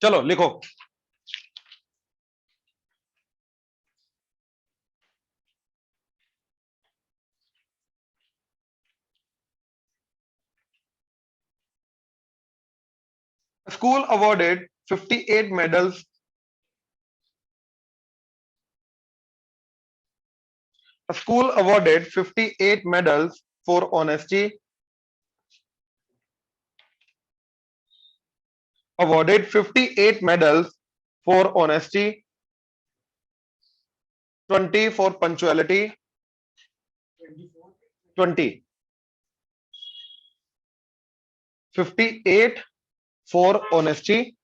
चलो लिखो। School awarded 58 medals. A school awarded 58 medals for honesty. Awarded 58 medals for honesty, 20 for punctuality, 20, 58 for honesty,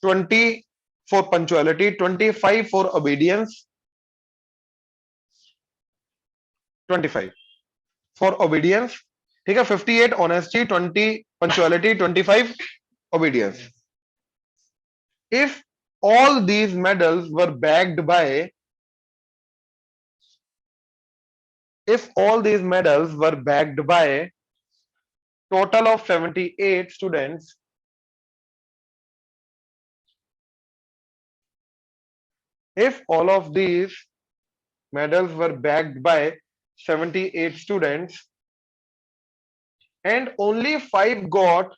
20 for punctuality, 25 for obedience, 25 for obedience. ठीक है, 58 honesty, 20 punctuality, 25 obedience. If all these medals were bagged by, if all these medals were bagged by total of 78 students, if all of these medals were bagged by 78 students and only 5 got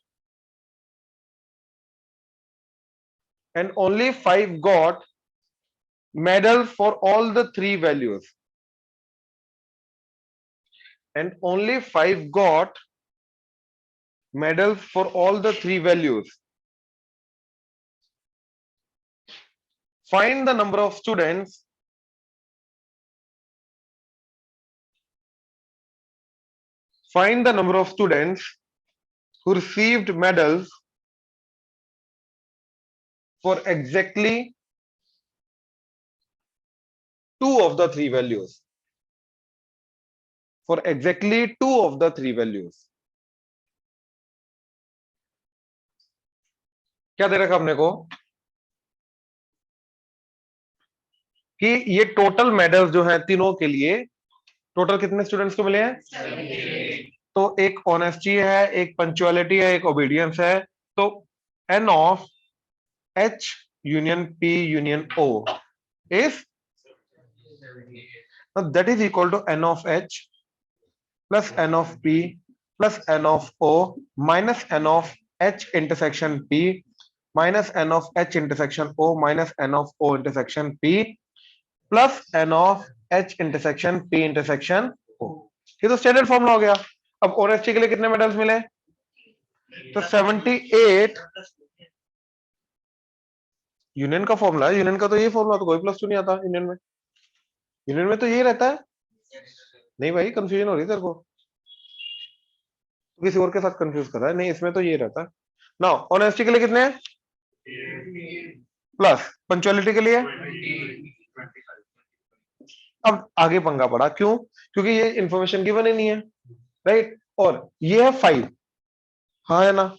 medals for all the 3 values, and only 5 got medals for all the 3 values. Find the number of students who received medals for exactly 2 of the 3 values. For exactly 2 of the 3 values. क्या दे रखा हमने को कि ये total medals जो हैं तीनों के लिए, टोटल कितने स्टूडेंट्स को मिले हैं? तो एक ऑनेस्टी है, एक पंक्चुअलिटी है, एक ओबीडियंस है. तो n of h union p union o is that is equal to n of h plus n of p plus n of o minus n of h intersection p minus n of h intersection o minus n of o intersection p plus n of h intersection p intersection o. ये तो standard formula हो गया. अब honesty के लिए कितने medals मिले? तो 78. यूनियन का फॉर्मूला है, यूनियन का तो ये फॉर्मूला, तो कोई प्लस टू नहीं आता यूनियन में. यूनियन में तो यही रहता है. नहीं भाई, कंफ्यूजन हो रही है तेरे को, किसी और के साथ कंफ्यूज कर रहा है. नहीं, इसमें तो ये रहता है. नाउ ऑनेस्टी के लिए कितने हैं? प्लस पंक्चुअलिटी के लिए. अब आगे पंगा पड़ा. क्यों? क्योंकि ये इंफॉर्मेशन गिवन ही नहीं है, राइट. और ये है 5, हाँ है ना.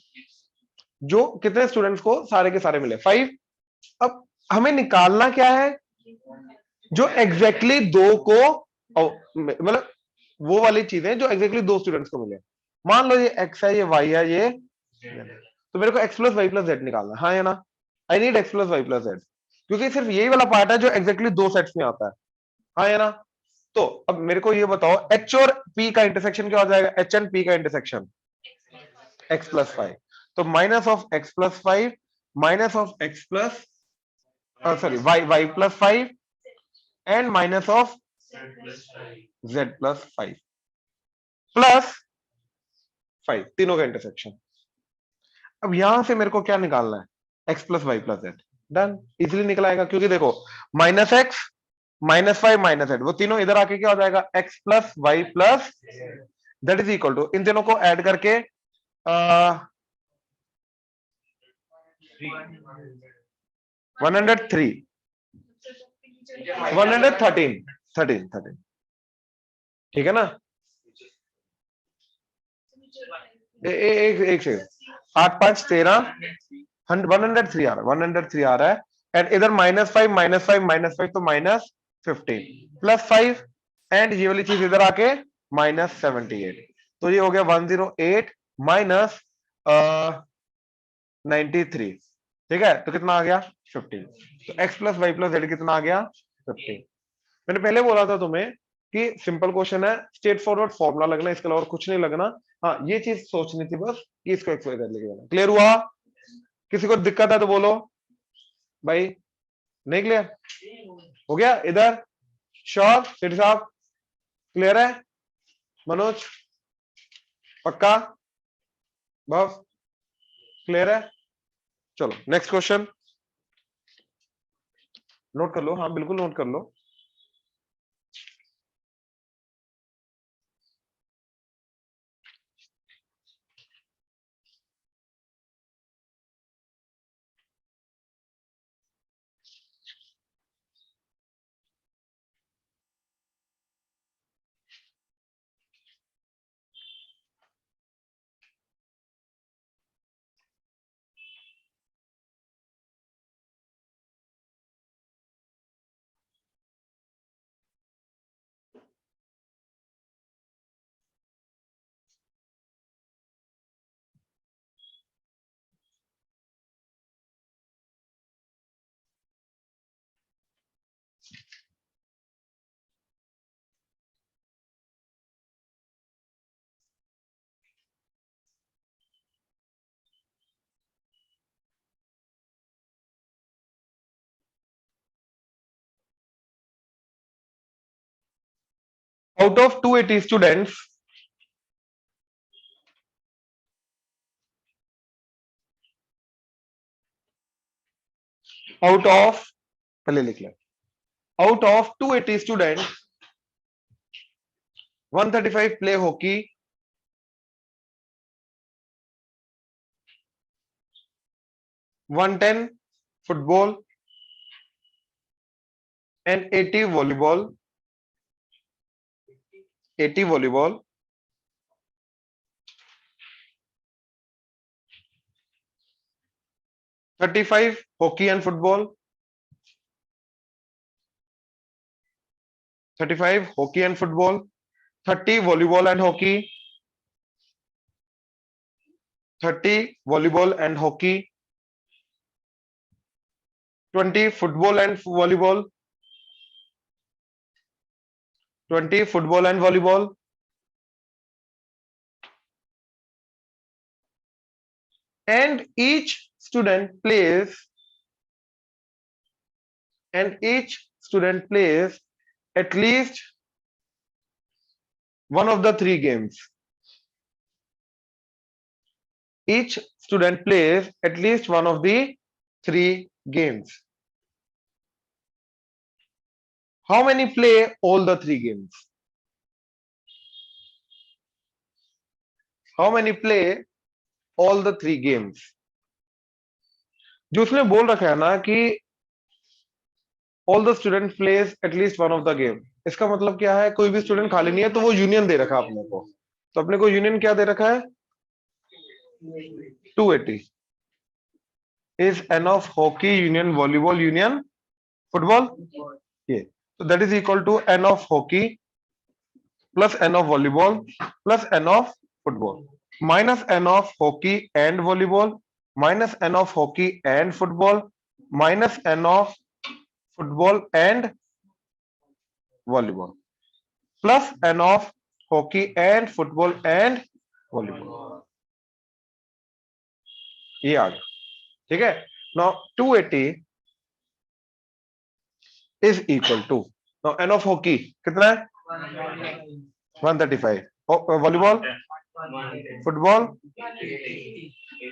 जो कितने स्टूडेंट्स को सारे के सारे मिले 5. अब हमें निकालना क्या है? जो एग्जैक्टली 2 को, मतलब वो वाली चीजें जो एग्जैक्टली 2 स्टूडेंट्स को मिले. मान लो ये x है, ये y है, ये, तो मेरे को x plus Y plus z निकालना है, हाँ या ना. I need x plus Y plus z, क्योंकि सिर्फ यही वाला पार्ट है जो एग्जैक्टली 2 सेट्स में आता है, हाँ या ना. तो अब मेरे को ये बताओ h और p का इंटरसेक्शन क्या हो जाएगा? h एंड p का इंटरसेक्शन x प्लस 5. तो minus of x plus 5 minus of x plus y plus 5 and minus of z plus 5 plus 5, तीनों का इंटरसेक्शन. अब यहां से मेरे को क्या निकालना है? x plus Y plus Z. Done, easily निकल आएगा. क्योंकि देखो minus X minus 5 minus Z, वो तीनों इधर आके क्या हो जाएगा? x plus Y plus that is equal to, इन तीनों को ऐड करके 103 113 ठीक है ना. एक सेकंड. 8 5 13 103 आ रहा है. एंड इधर -5 -5 तो -15 प्लस 5 एंड ये वाली चीज इधर आके -78. तो ये हो गया 108 माइनस 93. ठीक है, तो कितना आ गया 15। तो x plus Y plus z कितना आ गया 15। मैंने पहले बोला था तुम्हें कि सिंपल क्वेश्चन है, स्ट्रेट फॉरवर्ड फॉर्मूला लगना, इसके अलावा कुछ नहीं लगना। हाँ, ये चीज सोचनी थी बस कि इसको एक्स वाई जेड लेके जाना। क्लियर हुआ? किसी को दिक्कत है तो बोलो भाई। नहीं क्लियर हो गया इधर? श्योर सेठ साहब? क्लियर है? मनोज पक्का? बस क्लियर है? चलो नेक्स्ट क्वेश्चन नोट कर लो। हाँ बिल्कुल नोट कर लो। Out of 280 students, out of, पहले लिख ले, out of 280 student 135 play hockey, 110 football and 80 volleyball, 80 volleyball, 35 hockey and football, 35 hockey and football, 30 volleyball and hockey, 30 volleyball and hockey, 20 football and volleyball, 20 football and volleyball, and each student plays at least one of the three games. Each student plays at least one of the three games. How many play all the three games? How many play all the three games? जो उसने बोल रखा है ना कि all the student plays at least one of the game, इसका मतलब क्या है? कोई भी स्टूडेंट खाली नहीं है, तो वो यूनियन दे रखा है अपने को। तो अपने को यूनियन क्या दे रखा है? 280 is n of hockey union volleyball union football. ये so that is equal to n of hockey plus n of volleyball plus n of football minus n of hockey and volleyball minus n of hockey and football minus n of football and volleyball plus n of hockey and football and volleyball। ये आ गया, ठीक है। now 280 is equal to, now n of hockey कितना है? 135, volleyball football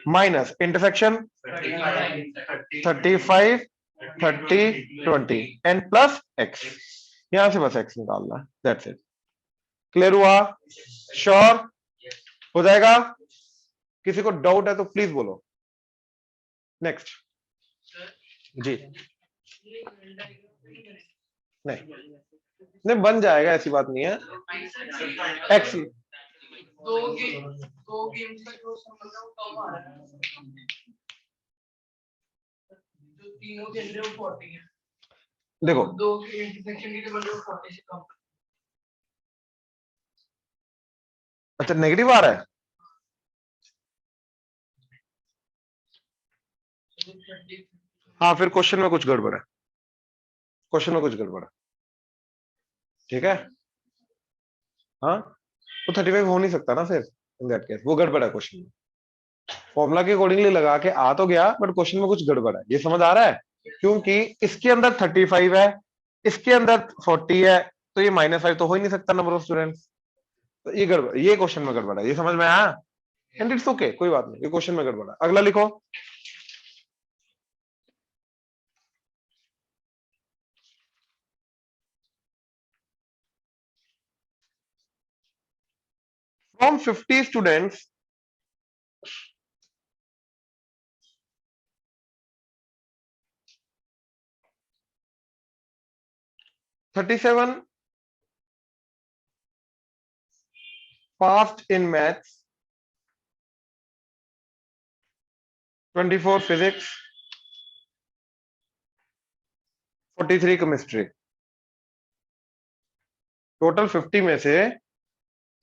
minus intersection 35 30 20 and plus x, यहां से बस एक्स निकालना है, दैट्स इट। क्लियर हुआ? श्योर हो जाएगा? किसी को डाउट है तो प्लीज बोलो। नेक्स्ट जी। नहीं नहीं बन जाएगा, ऐसी बात नहीं है। एक्स दो गेम्स का जो कम आ रहा है, जो तीनों के अंदर वो 40 है। देखो दो के इंटरसेक्शन के बंदे 40 से कम। अच्छा नेगेटिव आ रहा है? हाँ, फिर क्वेश्चन में कुछ गड़बड़ है, क्वेश्चन में कुछ गड़बड़ है, ठीक है। हाँ, तो 35 हो नहीं सकता ना फिर, इन दैट केस वो गड़बड़ है क्वेश्चन में। फॉर्मूला के अकॉर्डिंगली लगा के आ तो गया, बट क्वेश्चन में कुछ गड़बड़ है, ये समझ आ रहा है? क्योंकि इसके अंदर 35 है, इसके अंदर 40 है, तो ये -5 तो हो ही नहीं सकता नंबर ऑफ स्टूडेंट्स। तो ये गड़बड़, ये क्वेश्चन में गड़बड़ है, ये समझ में आया? एंड इट्स ओके, कोई बात नहीं, ये क्वेश्चन में गड़बड़ है। अगला लिखो। From 50 students, 37 passed in maths, 24 physics, 43 chemistry. Total 50 में से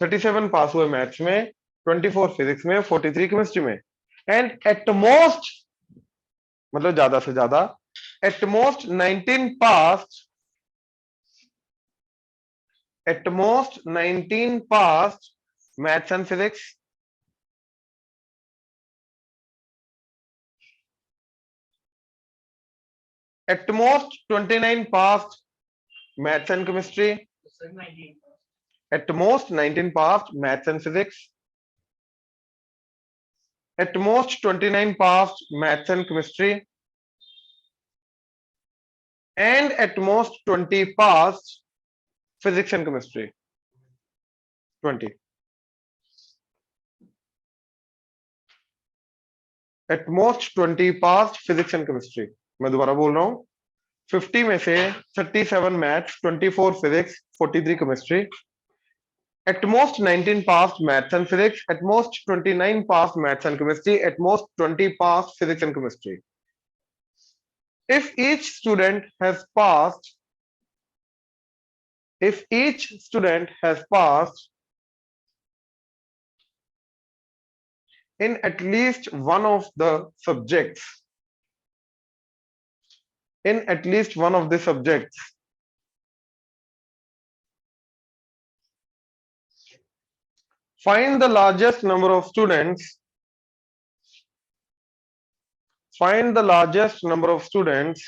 37 पास हुए मैथ्स में, 24 फिजिक्स में, 43 केमिस्ट्री में। एंड एट मोस्ट, मतलब ज्यादा से ज्यादा, at most 19 pass, at most 19 pass maths and physics, at most 29 pass maths and chemistry, at most 19 passed maths and physics, at most 29 passed maths and chemistry, and at most 20 passed physics and chemistry. 20 at most 20 passed physics and chemistry. मैं दोबारा बोल रहा हूं, 50 में से 37 maths, 24 physics, 43 chemistry, at most 19 passed maths and physics, at most 29 passed maths and chemistry, at most 20 passed physics and chemistry. If each student has passed, if each student has passed in at least one of the subjects, in at least one of the subjects, find the largest number of students, find the largest number of students,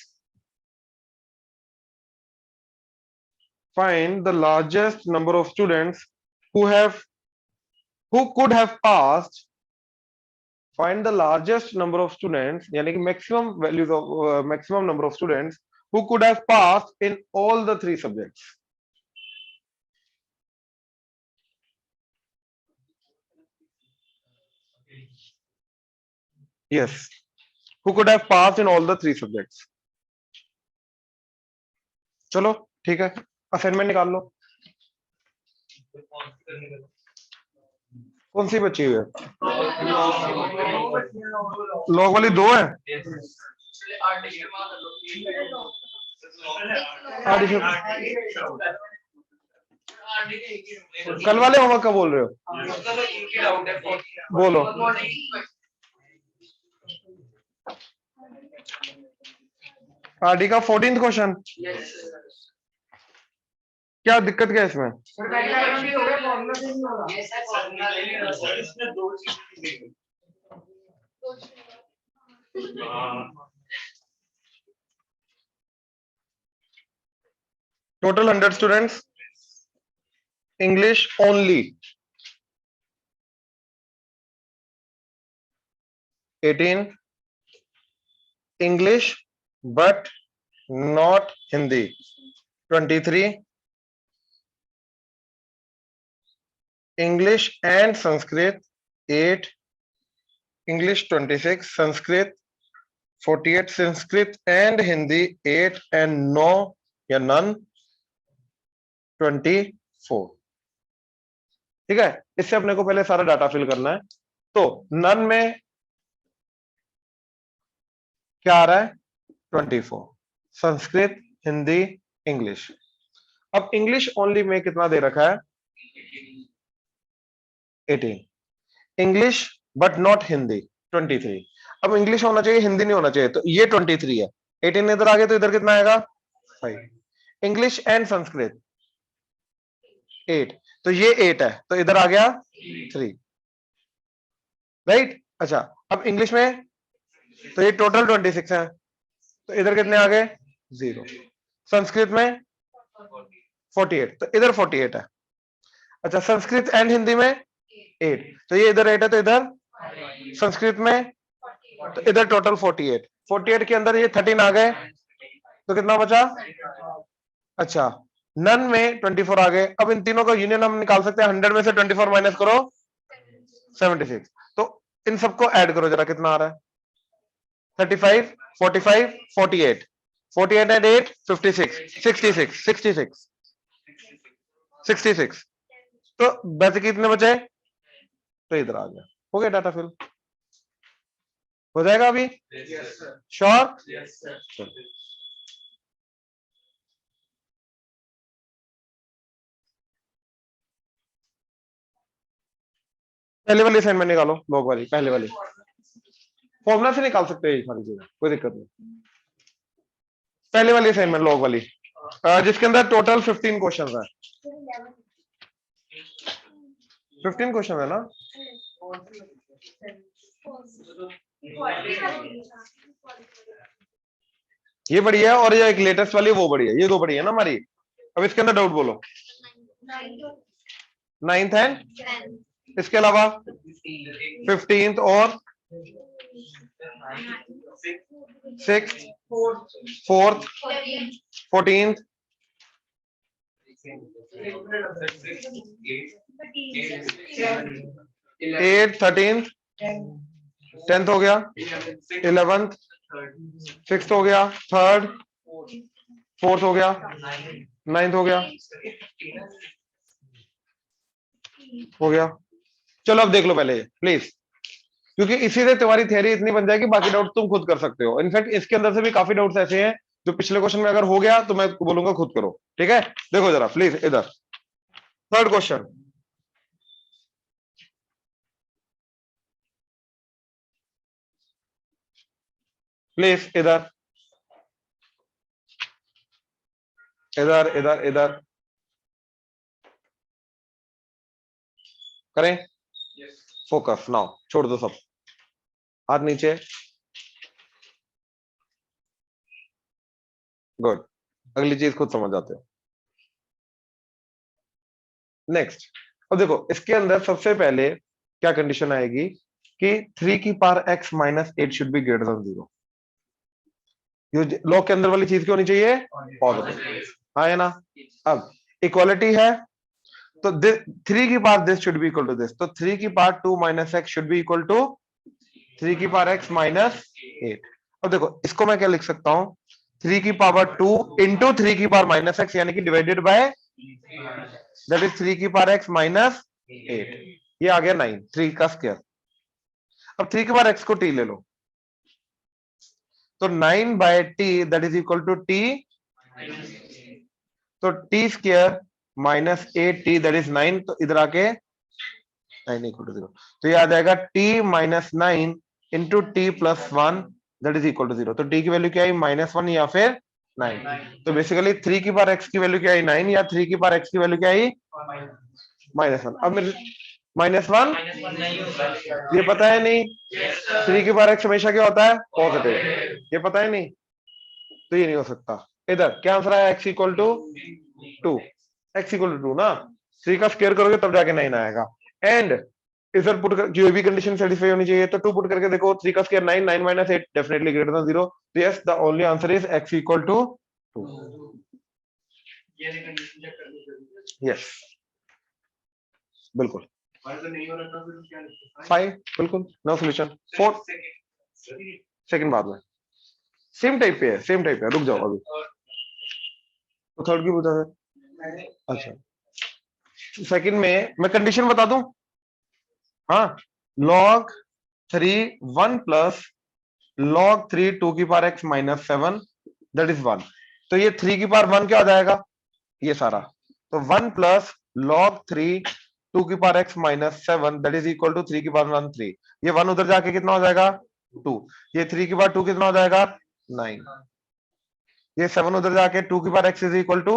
find the largest number of students who have, who could have passed, find the largest number of students, यानी कि maximum values of maximum number of students who could have passed in all the 3 subjects. Yes, who could have passed in all the 3 subjects. चलो ठीक है, assignment निकाल लो। कौन सी बची हुई है? लॉग वाली 2 है। कल वाले होमवर्क का बोल रहे हो? बोलो। आरडी का 14th क्वेश्चन, क्या दिक्कत क्या है इसमें? Total 100 students, English only 18, English but not Hindi 23, English and Sanskrit 8, English 26, Sanskrit 48, Sanskrit and Hindi 8 and no या नन 24। ठीक है, इससे अपने को पहले सारा डाटा फिल करना है। तो नन में क्या आ रहा है? 24, संस्कृत, हिंदी, इंग्लिश। अब इंग्लिश ओनली में कितना दे रखा है? 18, इंग्लिश बट नॉट हिंदी 23। अब इंग्लिश होना चाहिए, हिंदी नहीं होना चाहिए, तो ये 23 है, 18 इधर आ गया, तो इधर कितना आएगा 5। इंग्लिश एंड संस्कृत 8, तो ये 8 है, तो इधर आ गया 3, राइट। अच्छा, अब इंग्लिश में तो ये टोटल 26 है, तो इधर कितने आ गए 0। संस्कृत में 48, तो इधर 48 है। अच्छा, संस्कृत एंड हिंदी में 8, तो ये इधर 8 है, तो इधर संस्कृत में, तो इधर टोटल 48, 48 के अंदर ये 13 आ गए, तो कितना बचा। अच्छा, नन में 24 आ गए। अब इन तीनों का यूनियन हम निकाल सकते हैं, 100 में से 24 माइनस करो 76, तो इन सबको ऐड करो जरा, कितना आ रहा है 35, 45, 48, 48 एंड 8 56, 66, 66, 66, तो वैसे कितने बचे, तो इधर आ गया, हो गया डाटा फिल, हो जाएगा अभी श्योर। पहले वाली असाइनमेंट निकालो, लॉग वाली, पहले वाली फॉर्मूला से निकाल सकते हैं ये सारी चीजें, कोई दिक्कत नहीं। पहले वाली असाइनमेंट लॉग वाली, जिसके अंदर टोटल 15 क्वेश्चन है, 15 क्वेश्चन है ना। ये बढ़िया है, और ये एक लेटेस्ट वाली वो बढ़िया है, ये दो बढ़िया है ना हमारी। अब इसके अंदर डाउट बोलो, 9th एंड, इसके अलावा 15th और 6th, 4th, 14th, 8th, 13th, 10th हो गया, 11th, 6th हो गया, 3rd, 4th हो गया, 9th हो गया, हो गया। चलो अब देख लो पहले प्लीज, क्योंकि इसी से तुम्हारी थियरी इतनी बन जाएगी, बाकी डाउट तुम खुद कर सकते हो। इनफैक्ट इसके अंदर से भी काफी डाउट्स ऐसे हैं जो पिछले क्वेश्चन में अगर हो गया तो मैं बोलूंगा खुद करो, ठीक है। देखो जरा प्लीज इधर, 3rd क्वेश्चन, प्लीज इधर, इधर इधर इधर करें, फोकस नाउ, छोड़ दो सब, हाथ नीचे, गुड, अगली चीज खुद समझ जाते हो। नेक्स्ट, अब देखो इसके अंदर सबसे पहले क्या कंडीशन आएगी कि 3 की power x minus 8 should be greater than 0। ये लॉग के अंदर वाली चीज क्यों होनी चाहिए, पॉजिटिव, हाँ है ना। अब इक्वालिटी है, तो 3 की power this should be equal to this, तो 3 की power 2 minus x should be equal to 3 की पावर x माइनस 8। अब देखो इसको मैं क्या लिख सकता हूं, 3 की पावर 2 इंटू 3 की पावर माइनस एक्स, यानी कि डिवाइडेड बाय, दैट इज 3 की पावर x माइनस 8, ये आ गया 9, 3 का स्क्वायर। अब 3 की पावर x को t ले लो, तो 9 by T that is equal to T, तो T square minus 8t that is 9, तो इधर आके 9 इक्वल टू 0, तो ये आ जाएगा t minus 9 into t plus 1 that is equal to 0। तो t की वैल्यू क्या आई, -1 या फिर 9। तो बेसिकली 3 की पावर x की वैल्यू क्या आई 9, या 3 की पावर x की वैल्यू क्या आई -1। अब मेरे -1 ये पता है नहीं, 3 की पावर x हमेशा क्या होता है, पॉजिटिव, ये पता है नहीं, तो ये नहीं हो सकता। इधर क्या आंसर है, x equal to 2, x equal to 2 ना, 3 का स्क्वायर करोगे तब जाके 9 आएगा। एंड इधर पुट कर, जो भी कंडीशन सेटिस्फाई होनी चाहिए, तो 2 पुट करके देखो, 3 का square 9, 9 minus 8 definitely greater than 0, तो yes the only answer is x equal to 2। Yes बिल्कुल, 5 बिल्कुल नो सोल्यूशन। 4 सेकंड बाद में, सेम टाइप पे है, सेम टाइप है, रुक जाओ अभी, तो थर्ड की पूछा है। अच्छा, सेकंड में मैं कंडीशन बता दूं, हाँ, log 3 1 प्लस log 3 2 की power x minus 7 that is 1, तो ये 3 की पावर 1 क्या हो जाएगा, ये सारा, तो 1 प्लस log 3 2 की power x minus 7 that is equal to 3 की पावर 1 3, ये 1 उधर जाके कितना हो जाएगा 2, ये 3 की पावर 2 कितना हो जाएगा 9, ये 7 उधर जाके 2 की power x is equal to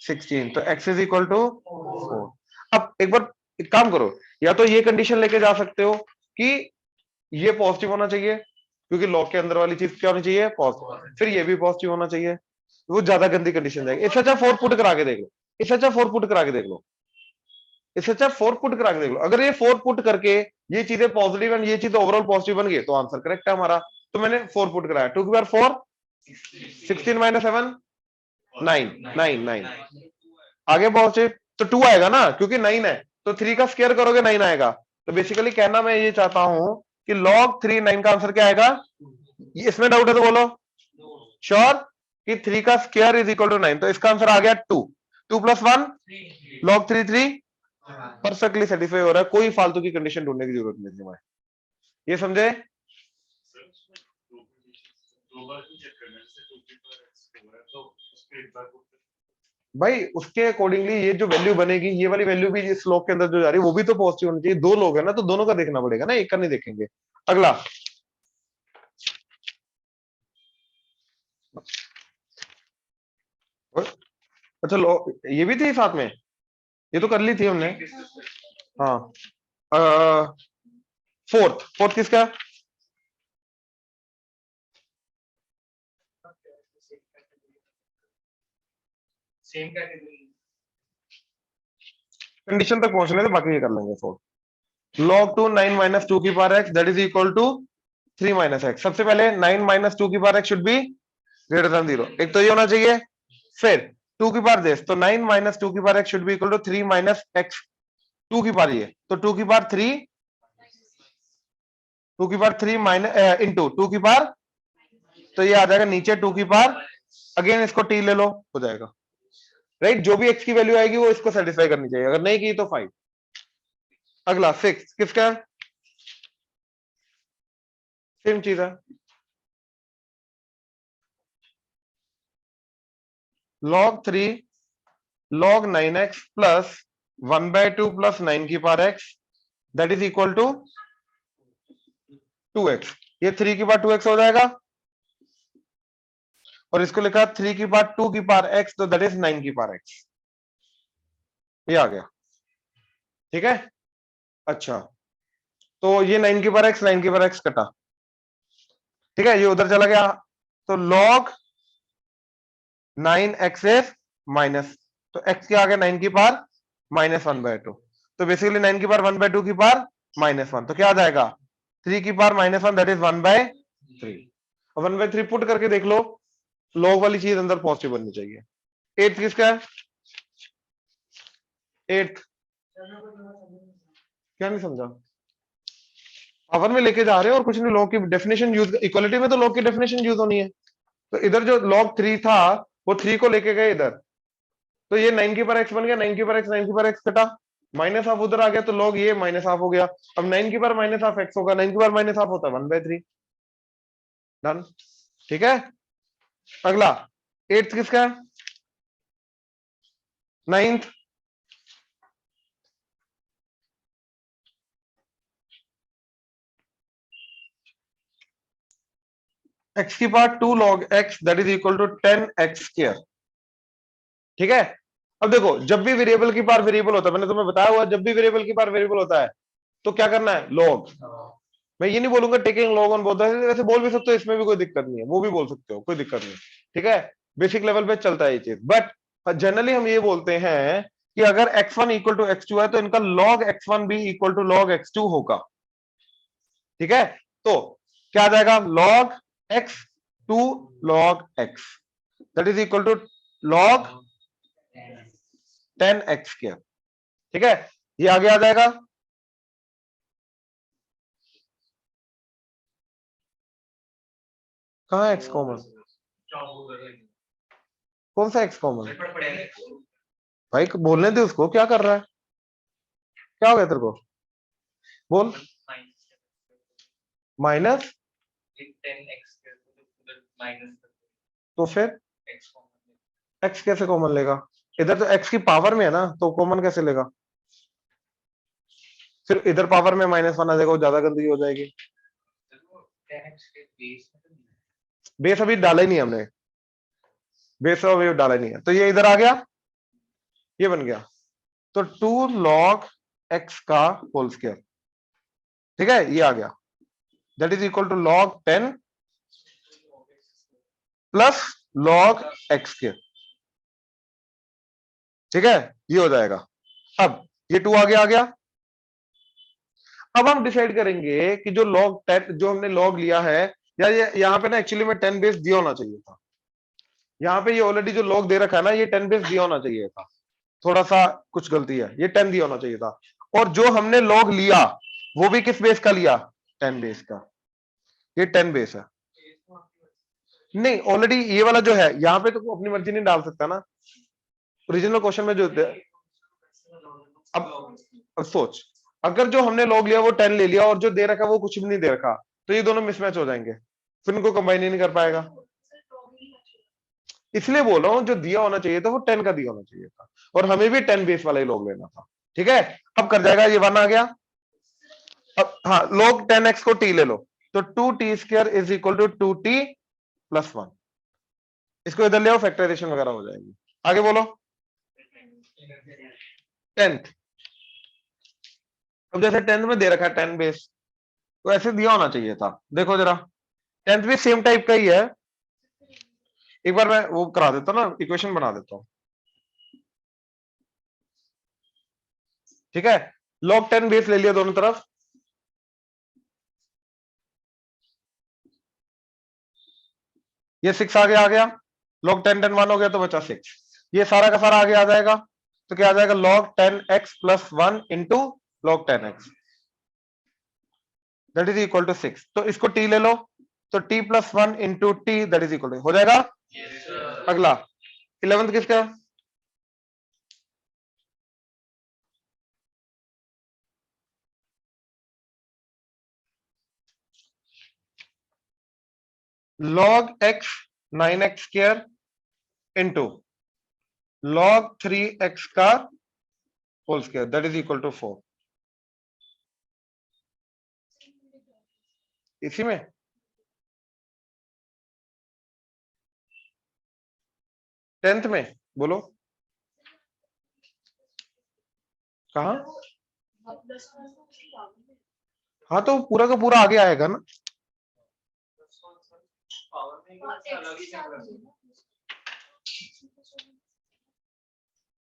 16, तो x इज इक्वल टू 4। अब एक बार एक काम करो, या तो ये कंडीशन लेके जा सकते हो कि ये पॉजिटिव होना चाहिए, क्योंकि लॉग के अंदर वाली चीज क्या होनी चाहिए पॉजिटिव, फिर ये भी पॉजिटिव होना चाहिए, वो ज्यादा गंदी कंडीशन जाएगी। इससे अच्छा 4 पुट करा के देख लो, इससे अच्छा 4 पुट करा के देख लो, इससे अच्छा 4 पुट करा के देख लो। अगर ये 4 पुट करके ये चीजें पॉजिटिव एंड ये चीजें ओवरऑल पॉजिटिव बन गई तो आंसर करेक्ट है हमारा। तो मैंने 4 पुट कराया, 2 की पावर 4, 16 माइनस 7 9, 9 9 आगे पॉजिटिव तो 2 आएगा ना, क्योंकि 9 है तो 3 का स्क्वायर करोगे 9 आएगा। तो बेसिकली कहना मैं ये चाहता हूं कि log 3 9 का आंसर क्या आएगा। इसमें डाउट है तो बोलो श्योर कि 3 का स्क्वायर इज इक्वल टू 9, तो इसका आंसर आ गया 2, 2 प्लस 1 log 3 3 परफेक्टली सेटिस्फाई हो रहा है, कोई फालतू की कंडीशन ढूंढने की जरूरत नहीं है। ये समझे भाई, उसके अकॉर्डिंगली ये जो वैल्यू बनेगी, ये वाली वैल्यू भी इस लॉग के अंदर जो जा रही है वो भी तो पॉजिटिव होनी चाहिए। दो लोग है ना, तो दोनों का देखना पड़ेगा ना, एक का नहीं देखेंगे। अगला अच्छा लो, ये भी थी साथ में, ये तो कर ली थी हमने। हाँ फोर्थ, फोर्थ किसका। सेम कैटेगरी कंडीशन तक पहुंचने से बाकी ये कर लेंगे। फोर्थ log 2 9 माइनस 2 की power x that is equal to 3 minus x. सबसे पहले 9 माइनस 2 की power x should be greater than 0, एक तो ये होना चाहिए। फिर 2 की पावर दिस, तो 9 माइनस 2 की power x should be equal to 3 minus x 2 की पावर, ये तो 2 की पावर 3, 2 की पावर 3 माइनस इंटू 2 की पावर, तो ये आ जाएगा नीचे 2 की पावर, अगेन इसको t ले लो हो जाएगा राइट। जो भी x की वैल्यू आएगी वो इसको सेटिस्फाई करनी चाहिए, अगर नहीं की तो 5। अगला 6 किसका, सेम चीज है, log 3 log 9x plus 1/2 plus 9 की power x that is equal to 2x। ये 3 की पावर 2x हो जाएगा, और इसको लिखा 3 की पावर 2 की पावर x, तो दैट इज 9 की पावर x। ये आ गया ठीक है। अच्छा तो ये 9 की पावर x, 9 की पावर x कटा, ठीक है, ये उधर चला गया, तो log 9x इज माइनस, तो x के आगे 9 की पावर माइनस 1/2, तो बेसिकली 9 की पावर 1/2 की पावर माइनस 1, तो क्या आ जाएगा 3 की power minus 1 that is 1/3। 1/3 put करके देख लो, log वाली चीज अंदर पॉजिटिव बननी चाहिए। एट्थ किसका है, एट्थ क्या नहीं समझा, पावर में लेके जा रहे हो और कुछ नहीं, log की डेफिनेशन यूज, इक्वलिटी में तो log की डेफिनेशन यूज होनी है। तो इधर जो log 3 था वो 3 को लेके गए इधर, तो ये 9 की पावर x बन गया, 9 की पावर x, 9 की पावर x कटा, माइनस हाफ उधर आ गया, तो log ये माइनस हाफ हो गया। अब 9 की पावर माइनस हाफ x होगा, 9 की पावर माइनस हाफ होता है 1/3, डन ठीक है। अगला एट्थ किसका है, नाइन्थ, x की power 2 log x that is equal to 10x square, ठीक है। अब देखो जब भी वेरिएबल की पावर वेरिएबल होता है, मैंने तुम्हें बताया हुआ, जब भी वेरिएबल की पावर वेरिएबल होता है तो क्या करना है log। मैं ये नहीं बोलूंगा टेकिंग log ऑन बोथ, वैसे बोल भी सकते हो, इसमें भी कोई दिक्कत नहीं है, वो भी बोल सकते हो, कोई दिक्कत नहीं, ठीक है। बेसिक लेवल पे चलता है ये चीज, बट जनरली हम ये बोलते हैं कि अगर x1 इक्वल टू x2 है तो इनका log x1 भी इक्वल टू log x2 होगा, ठीक है। तो क्या आ जाएगा log x2 log x that is equal to log 10x square, ठीक है। ये आगे आ जाएगा, कहां x कॉमन, कौन सा x कॉमन भाई, बोलने दे उसको, क्या कर रहा है, क्या हो गया तेरे को, बोल। माइनस, तो फिर x कैसे कॉमन लेगा, इधर तो x की पावर में है ना, तो कॉमन कैसे लेगा, फिर इधर पावर में माइनस 1 आ जाएगा, ज्यादा गंदगी हो जाएगी। 10x के बेस में तो नहीं है। बेस अभी डाला ही नहीं हमने, बेस अभी डाला ही नहीं है, तो ये इधर आ गया, ये बन गया, तो 2 log x का होल स्क्वायर, ठीक है, ये आ गया, that is equal to log 10 plus log x square, ठीक है, ये हो जाएगा। अब ये 2 आगे आ गया। अब हम डिसाइड करेंगे कि जो log 10 जो हमने log लिया है, या ये यहां पे ना एक्चुअली में 10 बेस दिया होना चाहिए था, यहाँ पे ये ऑलरेडी जो log दे रखा है ना, ये 10 बेस दिया होना चाहिए था, थोड़ा सा कुछ गलती है, ये 10 दिया होना चाहिए था। और जो हमने log लिया वो भी किस बेस का लिया, 10 बेस का, ये 10 बेस है। नहीं, ऑलरेडी ये वाला जो है यहाँ पे तो अपनी मर्जी नहीं डाल सकता ना, ओरिजिनल क्वेश्चन में जो होते हैं। अब सोच, अगर जो हमने log लिया वो 10 ले लिया और जो दे रखा वो कुछ भी नहीं दे रखा, तो ये दोनों मिसमैच हो जाएंगे, फिर इनको कंबाइन ही नहीं कर पाएगा। इसलिए बोल रहा हूं जो दिया होना चाहिए था वो 10 का दिया होना चाहिए था, और हमें भी 10 बेस वाला ही log लेना था, ठीक है। अब कर जाएगा, ये 1 आ गया। अब हाँ, log 10x को t ले लो, तो 2t square is equal to 2t plus 1, इसको इधर ले आओ, फैक्टराइजेशन वगैरह हो जाएगी। आगे बोलो 10th। अब जैसे 10th में दे रखा है 10 बेस, तो ऐसे दिया होना चाहिए था। देखो जरा, 10th भी सेम टाइप का ही है, एक बार मैं वो करा देता हूं ना, इक्वेशन बना देता हूं, ठीक है। log 10 बेस ले लिया दोनों तरफ, ये 6 आगे आ गया, log 10 10 1 हो गया तो बचा 6, ये सारा का सारा आगे आ जाएगा, तो क्या आ जाएगा, log 10x plus 1 into log 10x, that is equal to 6। तो इसको t ले लो, तो t plus 1 into t that is equal to, हो जाएगा। अगला 11th किसका, log x 9x square into log 3x का whole square that is equal to 4, इसी में 10th में बोलो कहा, हाँ तो पूरा का पूरा आगे आएगा ना,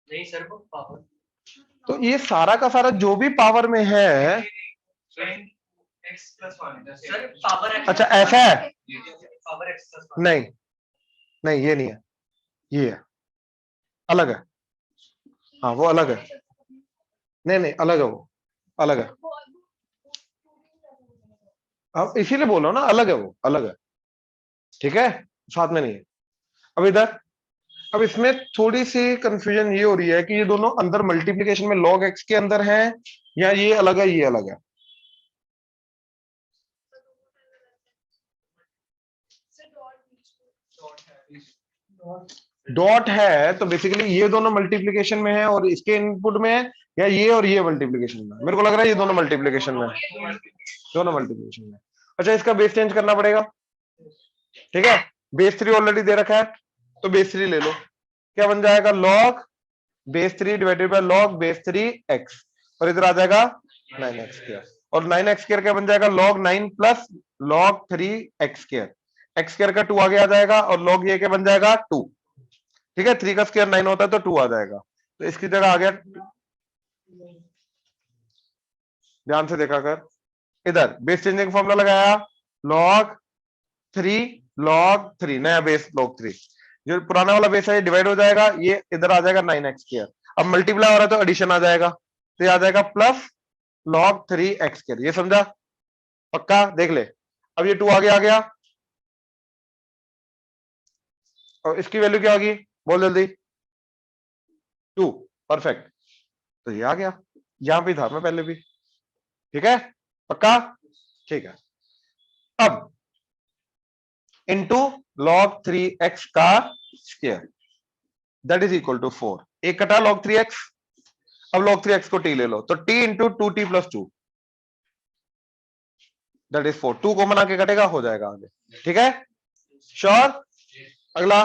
नहीं सर, वो पावर तो ये सारा का सारा जो भी पावर में है, x plus 1 sir, power x, अच्छा ऐसा है, पावर x प्लस 1 नहीं नहीं ये नहीं है, ये है, अलग है, हाँ वो अलग है, नहीं नहीं अलग है, वो अलग है, अब इसीलिए बोल रहा हूं ना, अलग है, वो अलग है, ठीक है, साथ में नहीं है। अब इधर, अब इसमें थोड़ी सी कंफ्यूजन ये हो रही है कि ये दोनों अंदर मल्टीप्लिकेशन में log x के अंदर है, या ये अलग है, ये अलग है। डॉट है तो बेसिकली ये दोनों मल्टीप्लिकेशन में है और इसके इनपुट में है, या ये और ये मल्टीप्लिकेशन में है? मेरे को लग रहा है ये दोनों मल्टीप्लिकेशन में है, दोनों मल्टीप्लिकेशन में। अच्छा, इसका बेस चेंज करना पड़ेगा, ठीक है, बेस 3 ऑलरेडी दे रखा है, तो बेस 3 ले लो, क्या बन जाएगा, log base 3 divided by log base 3 x, और इधर आ जाएगा 9x स्क्वायर, और 9x स्क्वायर क्या बन जाएगा, log 9 plus log 3 x square, x square का 2 आगे आ जाएगा, और log ये क्या बन जाएगा 2, ठीक है, 3 का स्क्वायर 9 होता है तो 2 आ जाएगा, तो इसकी जगह आ गया, ध्यान से देखा कर, इधर बेस चेंजिंग फॉर्मूला लगाया, log 3 नया बेस log 3, जो पुराना वाला बेस है ये डिवाइड हो जाएगा, ये इधर आ जाएगा 9x स्क्वायर, अब मल्टीप्लाई हो रहा है तो एडिशन आ जाएगा, तो ये आ जाएगा प्लस log 3x स्क्वायर, ये समझा, पक्का देख ले। अब ये 2 आगे आ गया, और इसकी वैल्यू क्या होगी, बोल जल्दी, 2, परफेक्ट, तो ये आ गया, यहां पे था मैं पहले भी, ठीक है, पक्का, ठीक है। अब इंटू log 3x का square that is equal to 4, एक कटा log 3x, अब log 3x को t ले लो, तो t into 2t plus 2 that is 4, 2 common आके कटेगा, हो जाएगा आगे, ठीक है, श्योर। अगला,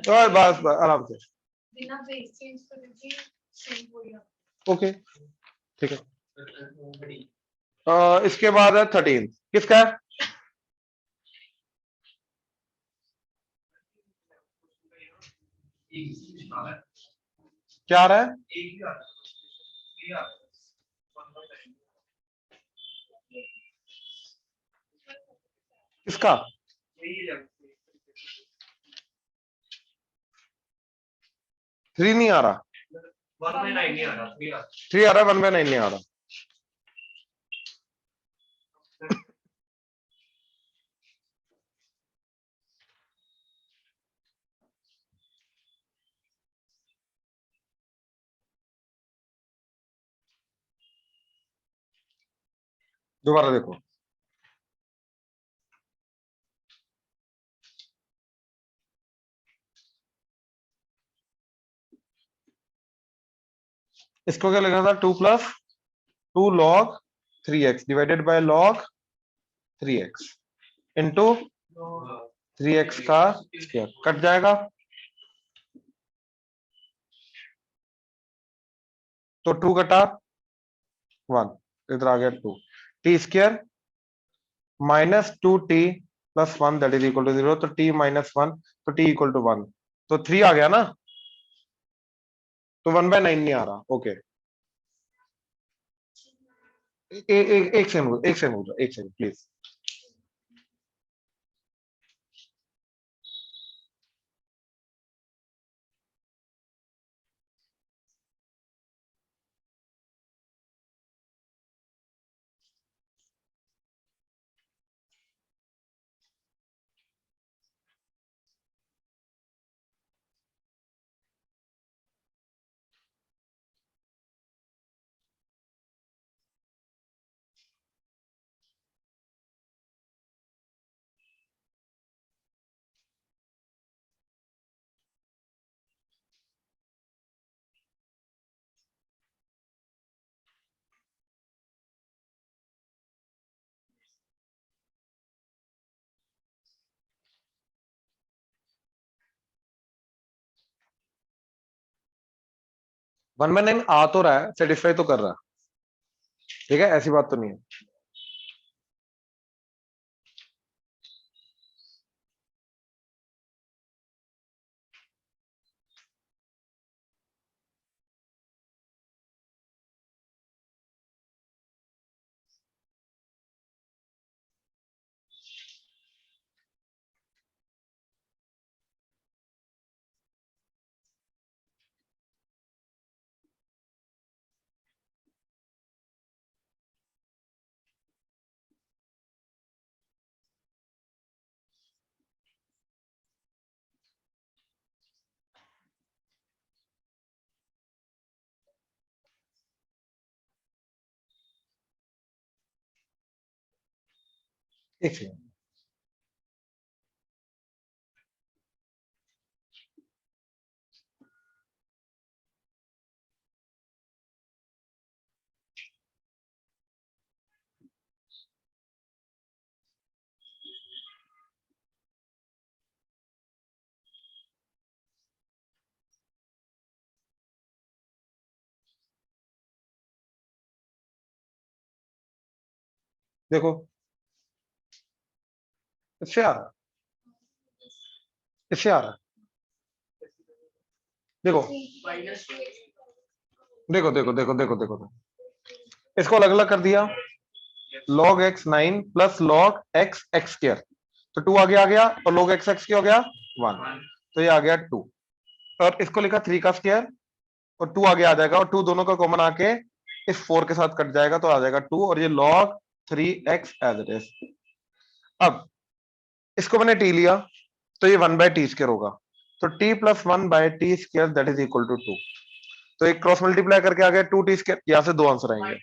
और बस आराम से, ओके, ठीक है। इसके बाद है 13, किसका है? क्या आ रहा है? किसका? 3 नहीं आ रहा, 1/9 नहीं आ रहा, 3 आ रहा है, 1/9 नहीं आ रहा। दोबारा देखो, इसको क्या लिखना था? 2 + 2 log 3x divided by log 3x into 3x का स्क्वायर, कट जाएगा तो 2 कटा 1, इधर आ गया 2, t square minus 2t + 1 that is equal to 0, तो t - 1 तो t इक्वल टू 1, तो 3 आ गया ना, तो 1/9 नहीं आ रहा। ओके, एक सेकंड, एक सेकंड, एक second please. One by nine आ तो रहा है, सेटिस्फाई तो कर रहा है, ठीक है, ऐसी बात तो नहीं है। एक सेकंड, देखो इससे आ रहा, इससे आ रहा, देखो देखो देखो देखो देखो देखो, इसको अलग अलग कर दिया, log x 9 + log x x square, तो 2 आगे आ गया, और log x x क्या हो गया 1, तो ये आ गया 2, और इसको लिखा 3 का स्क्वायर, और 2 आगे आ जाएगा, और 2 दोनों का कॉमन आके इस 4 के साथ कट जाएगा, तो आ जाएगा 2, और ये log 3x as it is. अब इसको मैंने t लिया, तो ये 1/t स्क्वायर होगा, तो t + 1/t square that is equal to 2, तो एक क्रॉस मल्टीप्लाई करके आ गया 2t स्क्वायर, यहां से दो आंसर आएंगे,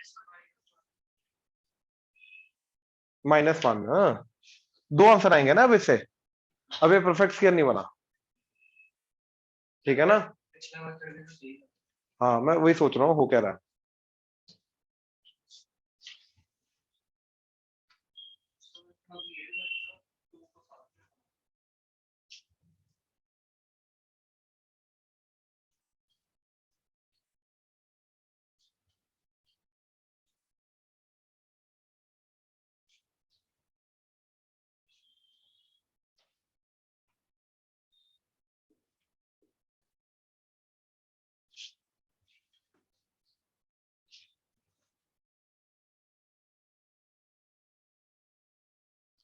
-1, हाँ, दो आंसर आएंगे ना अब इससे, अब ये परफेक्ट स्क्वायर नहीं बना, ठीक है ना। हाँ, मैं वही सोच रहा हूँ हो क्या रहा है।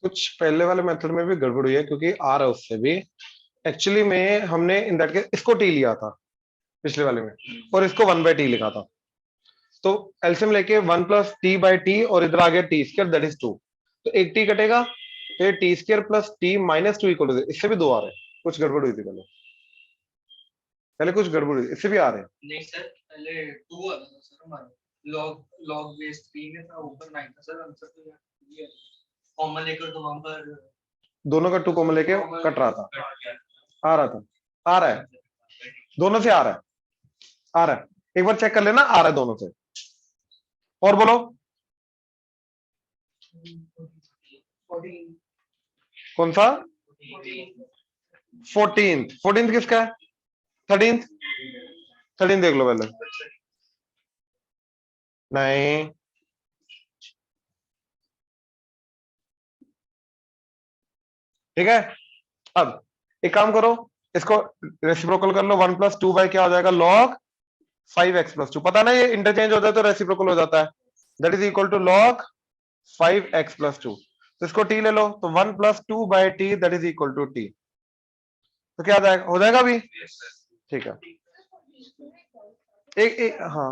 कुछ पहले वाले मेथड में भी गड़बड़ हुई है क्योंकि आ रहा है उससे भी। एक्चुअली में हमने इन दैट केस इसको टी लिया था पिछले वाले में और इसको 1/t लिखा था। तो एलसीएम लेके 1 प्लस टी बाई टी और इधर आ गया टी स्क्वायर दैट इज 2। तो एक टी कटेगा, फिर t square plus t minus 2 equal to, इससे भी 2 आ रहे हैं। कुछ गड़बड़ हुई थी पहले, कुछ गड़बड़ हुई, इससे भी आ रहे हैं। नहीं सर, पहले 2 आता था सर हमारा, लॉग लॉग बेस 3 में था, ऊपर 9 था सर। आंसर तो ये कॉमन लेकर तो वहां पर दोनों का 2 कॉमन लेके कट रहा था, आ रहा था, आ रहा है, दोनों से आ रहा है, आ रहा है। एक बार चेक कर लेना, आ रहा है दोनों से। और बोलो 14 कौन सा 14th किसका है? 13th देख लो पहले। नहीं, ठीक है। अब एक काम करो, इसको रेसिप्रोकल कर लो। 1 प्लस 2 बाई क्या हो जाएगा, log 5x प्लस 2। पता ना ये इंटरचेंज होता है तो रेसिप्रोकल हो जाता है। That is equal to log 5x plus 2। तो इसको t ले लो, तो 1 plus 2 by t that is equal to t। तो क्या जाएगा, हो जाएगा अभी, ठीक है। एक हाँ,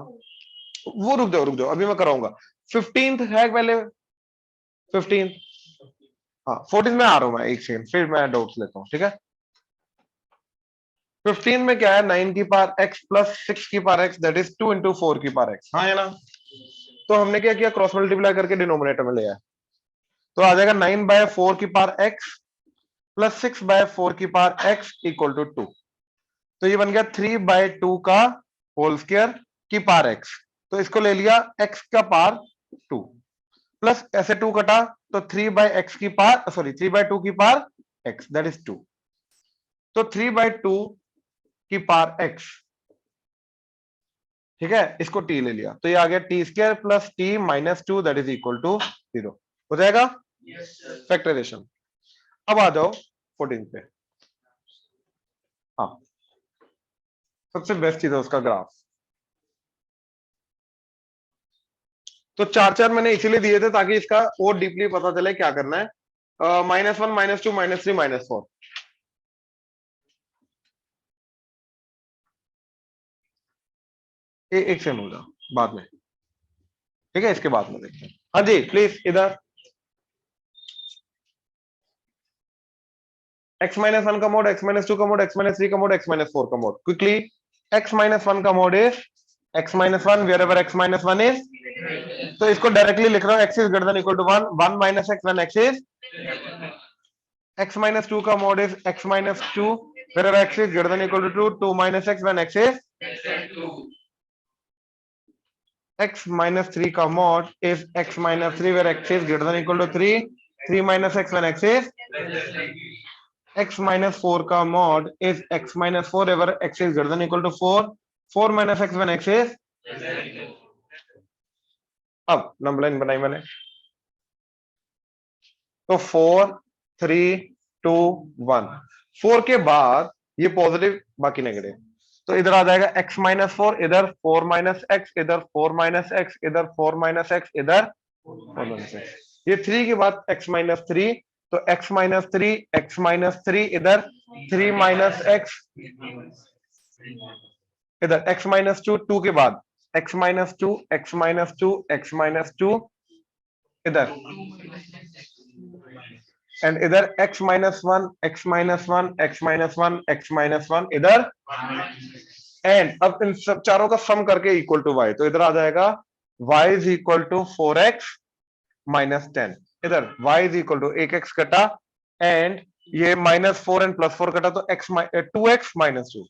वो रुक जाओ अभी मैं कराऊंगा। 15th है पहले, 15th, हाँ 14th में आ रहा हूं मैं, एक सेकंड फिर मैं डाउट्स लेता हूँ, ठीक है। 15 में क्या है, 9 की पावर x प्लस 6 की power x that is 2 into 4 की पावर x, हाँ है ना। तो हमने क्या किया, क्रॉस मल्टीप्लाई करके डिनोमिनेटर में ले आया। तो आ जाएगा 9/4 की पावर x प्लस 6/4 की पावर x इक्वल टू 2। तो ये बन गया 3/2 का होल स्क्वायर की पावर x। तो इसको ले लिया x का पावर 2 प्लस ऐसे 2 कटा तो 3/x की पावर, सॉरी 3/2 की पावर x दैट इज 2। तो 3/2 की पावर x, ठीक है, इसको t ले लिया तो ये आ गया t square plus t minus 2 that is equal to 0। हो जाएगा फैक्टराइजेशन। अब आ जाओ 14 पे। हाँ, सबसे बेस्ट चीज है उसका ग्राफ। तो 4 मैंने इसीलिए दिए थे ताकि इसका और डीपली पता चले क्या करना है। -1 -2 -3 -4। एक सेकंड हो जाओ बाद में, ठीक है, इसके बाद में देखते हैं। हाँ जी प्लीज इधर। x-1 का मोड, x-2 का मोड, x-3 का मोड, x-4 का मोड। क्विकली, x-1 का mode is x-1 wherever x-1 is। तो इसको डायरेक्टली लिख रहा हूं, x is greater than equal to 1, 1 minus x when x is। x-2 का mode is x-2 wherever x is greater than equal to 2, 2 minus x when x is। x-3 का mode is x-3 where x is greater than equal to 3, 3 minus x when x is। x-4 का mod is x-4 ever x is greater than equal to 4, 4 minus x when x is। अब number line बनाई मैंने, तो 4 3 2 1। 4 के बाद ये positive बाकी negative, तो इधर आ जाएगा x-4, इधर 4 minus x, इधर 4 minus x, इधर 4 minus x, इधर 4 minus x। ये 3 के बाद x-3, तो x-3 इधर 3 minus x, इधर x-2, 2 के बाद x-2 x-2 x-2 इधर, एंड इधर x-1 x-1 x-1 x-1 इधर। एंड अब इन सब चारों का सम करके इक्वल टू y, तो इधर आ जाएगा y is equal to 4x minus 10। इधर y is equal to 1x कटा, एंड ये -4 एंड +4 कटा तो 2x माइनस 2।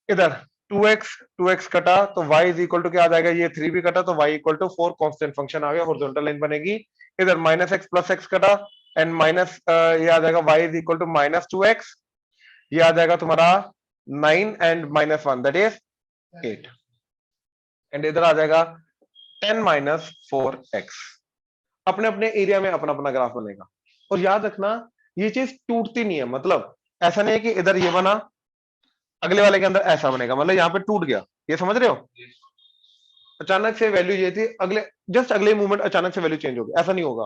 इधर 2x कटा तो y इज इक्वल टू क्या आ जाएगा, ये 3 भी कटा तो y equal to 4, constant function आ गया, हॉरिजॉन्टल लाइन बनेगी। इधर -x प्लस x कटा, एंड माइनस ये आ जाएगा y is equal to -2x, ये आ जाएगा तुम्हारा 9 एंड -1 दैट इज 8, एंड इधर आ जाएगा 10 -4x। अपने अपने एरिया में अपना अपना ग्राफ बनेगा। और याद रखना ये चीज टूटती नहीं है, मतलब ऐसा नहीं है कि इधर ये बना अगले वाले के अंदर ऐसा बनेगा, मतलब यहाँ पे टूट गया, ये समझ रहे हो। अचानक से वैल्यू ये थी, अगले जस्ट अगले मूवमेंट अचानक से वैल्यू चेंज होगी, ऐसा नहीं होगा।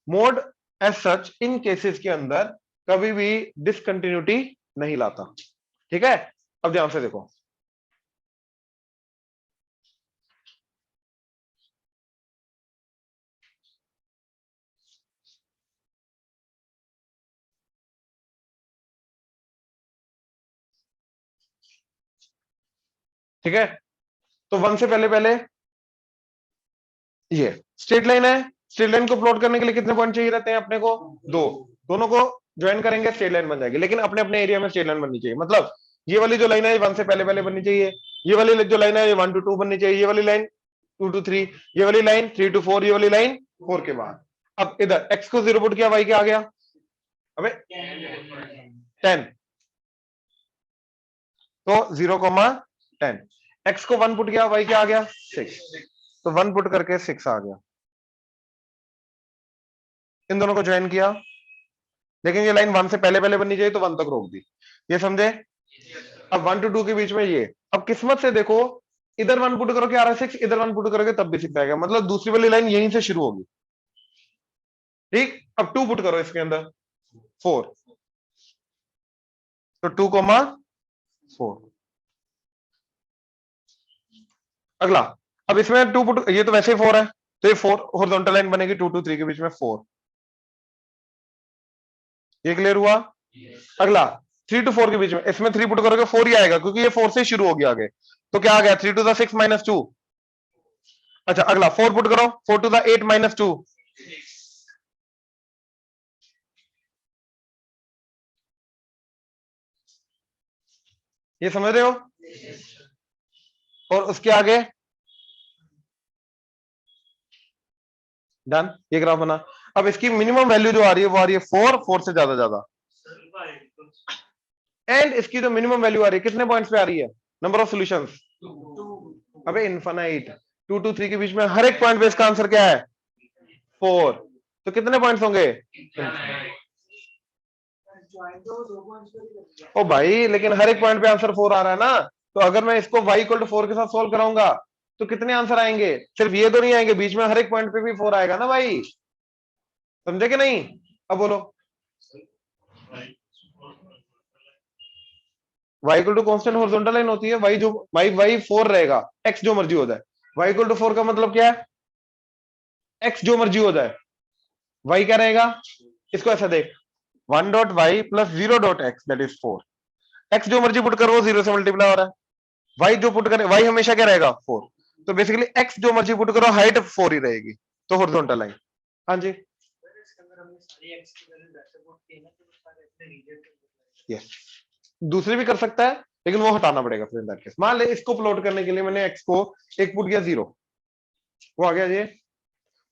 मोड एज सच इन केसेस के अंदर कभी भी डिसकंटिन्यूटी नहीं लाता। ठीक है, अब ध्यान से देखो, ठीक है, तो वन से पहले पहले ये स्ट्रेट लाइन है, स्ट्रेट लाइन को प्लॉट करने के लिए कितने पॉइंट चाहिए रहते हैं अपने को? दो, दोनों को ज्वाइन करेंगे स्ट्रेट लाइन बन जाएगी, लेकिन अपने अपने एरिया में स्ट्रेट लाइन बननी चाहिए। मतलब ये वाली जो लाइन है वन से पहले पहले बननी चाहिए, ये वाली जो लाइन है ये 1 to 2 बननी चाहिए, ये वाली लाइन 2 to 3, ये वाली लाइन 3 to 4, ये वाली लाइन 4 के बाद। अब इधर x को 0 पुट किया, y क्या आ गया? अबे 10, तो 0,10, x को 1 पुट किया, y क्या आ गया? 6, तो 1 पुट करके 6 आ गया। इन दोनों को ज्वाइन किया, लेकिन ये लाइन 1 से पहले पहले बननी चाहिए तो 1 तक रोक दी, ये समझे? अब 1 to 2 के बीच में ये, अब किस्मत से देखो इधर 1 पुट करो क्या आ रहा है 6, इधर 1 पुट करोगे तब भी 6 आएगा, मतलब दूसरी वाली लाइन यहीं से शुरू होगी। ठीक, अब 2 पुट करो इसके अंदर 4, तो 2,4। अगला, अब इसमें 2 पुट, ये तो वैसे ही 4 है, तो ये 4 हॉरिजॉन्टल लाइन बनेगी 2 to 3 के बीच में 4। ये क्लियर हुआ? अगला 3 to 4 के बीच में, इसमें 3 पुट करोगे 4 ही आएगा, क्योंकि ये 4 से शुरू हो गया आगे, तो क्या आ गया? 3 to the 6 minus 2। अच्छा, अगला 4 पुट करो, 4 to the 8 minus 2। ये समझ रहे हो? और उसके आगे डन, ये ग्राफ बना। अब इसकी मिनिमम वैल्यू जो आ रही है वो आ रही है 4 से ज्यादा, एंड इसकी जो मिनिमम वैल्यू आ रही है कितने पॉइंट्स पे आ रही है? नंबर ऑफ सॉल्यूशंस, अबे इनफाइनाइट। 2 to 3 के बीच में हर एक पॉइंट पे इसका आंसर क्या है? 4, तो कितने पॉइंट्स होंगे? ओ भाई, लेकिन हर एक पॉइंट पे आंसर 4 आ रहा है ना, तो अगर मैं इसको y इक्वल टू 4 के साथ सोल्व कराऊंगा तो कितने आंसर आएंगे? सिर्फ ये तो नहीं आएंगे, बीच में हर एक पॉइंट पे भी 4 आएगा ना भाई, समझे कि नहीं? अब बोलो, y equal to constant horizontal line होती है, y जो y 4 रहेगा, x जो मर्जी हो जाए। y इक्वल टू 4 का मतलब क्या है? x जो मर्जी हो जाए, y क्या रहेगा? इसको ऐसा देख, 1 dot y plus 0 dot x that is 4। x जो मर्जी पुट करो 0 से मल्टीप्लाई हो रहा है, y जो पुट करे y हमेशा क्या रहेगा? 4। तो बेसिकली x जो मर्जी पुट करो हाइट 4 ही रहेगी, तो हॉरिजॉन्टल लाइन। हाँ जी, यस, दूसरी भी कर सकता है लेकिन वो हटाना पड़ेगा फिर इन दैट केस। मान ले इसको प्लॉट करने के लिए मैंने x को एक पुट किया 0, वो आ गया ये।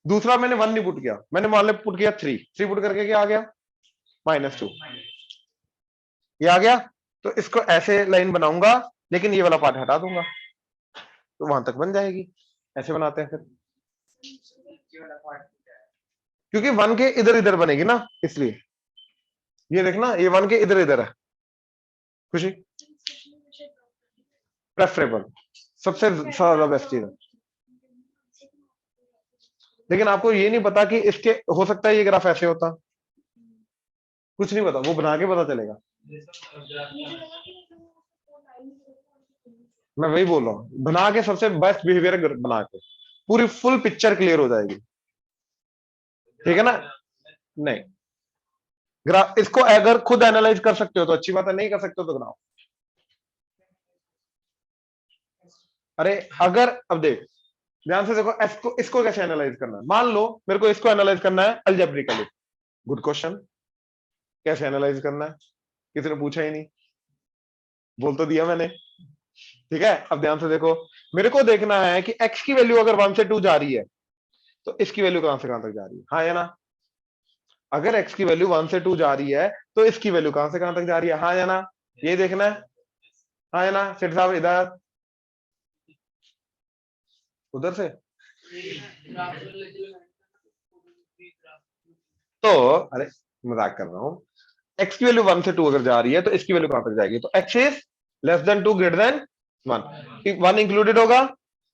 दूसरा मैंने 1 नहीं पुट किया, मैंने मान ले पुट किया 3 पुट करके क्या आ गया? -2, ये आ गया। तो इसको ऐसे लाइन बनाऊंगा, लेकिन ये वाला पार्ट हटा दूंगा, तो वहां तक बन जाएगी। ऐसे बनाते हैं फिर, क्योंकि 1 के इधर इधर बनेगी ना, इसलिए ये देखना, ये 1 के इधर इधर है। खुशी, प्रेफरेबल, सबसे ज्यादा बेस्ट चीज है। लेकिन आपको ये नहीं पता कि इसके, हो सकता है ये ग्राफ ऐसे होता, कुछ नहीं पता, वो बना के पता चलेगा। मैं वही बोल रहा हूँ, बना के सबसे बेस्ट बिहेवियर बना के पूरी फुल पिक्चर क्लियर हो जाएगी, ठीक है ना? नहीं, ग्राफ इसको अगर खुद एनालाइज कर सकते हो तो अच्छी बात है, नहीं कर सकते हो तो ग्राफ। अरे अगर, अब देख ध्यान से देखो, इसको कैसे एनालाइज करना है। मान लो मेरे को इसको एनालाइज करना है अलजेब्रिकली, गुड क्वेश्चन, कैसे एनालाइज करना है? किसी ने पूछा ही नहीं, बोल तो दिया मैंने, ठीक है। अब ध्यान से देखो, मेरे को देखना है कि x की वैल्यू अगर 1 से 2 जा रही है तो इसकी वैल्यू कहां से कहां तक जा रही है, हाँ या ना? अगर x की वैल्यू 1 से 2 जा रही है तो इसकी वैल्यू कहां से कहां तक जा रही है, हाँ या ना? ये देखना है, हाँ या ना? सेठ साहब इधर, उधर से। तो अरे मजाक कर रहा हूं, x की वैल्यू 1 से 2 अगर जा रही है तो इसकी वैल्यू कहां तक जाएगी? तो x is less then 2 greater than 1, 1 included होगा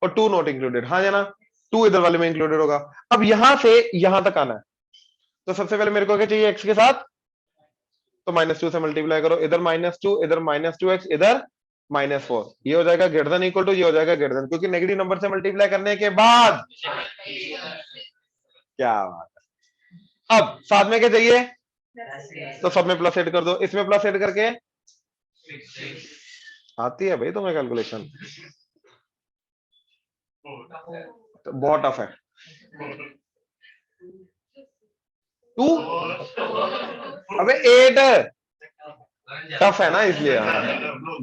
और 2 नॉट इंक्लूडेड, हाँ या ना? 2 इधर वाले में इंक्लूडेड होगा। अब यहां से यहां तक आना है, तो सबसे पहले मेरे को क्या चाहिए, x के साथ, तो -2 से मल्टीप्लाई करो, इधर -2, इधर -2x, इधर -4, ये हो जाएगा ग्रेटर देन इक्वल टू, ये हो जाएगा ग्रेटर देन, क्योंकि नेगेटिव नंबर से मल्टीप्लाई करने के बाद, क्या बात है। अब साथ में क्या चाहिए, तो सब में प्लस ऐड कर दो, इसमें प्लस ऐड करके आती है भाई तुम्हें कैलकुलेशन, तो बहुत टफ है। 2, अबे 8 टफ है ना, इसलिए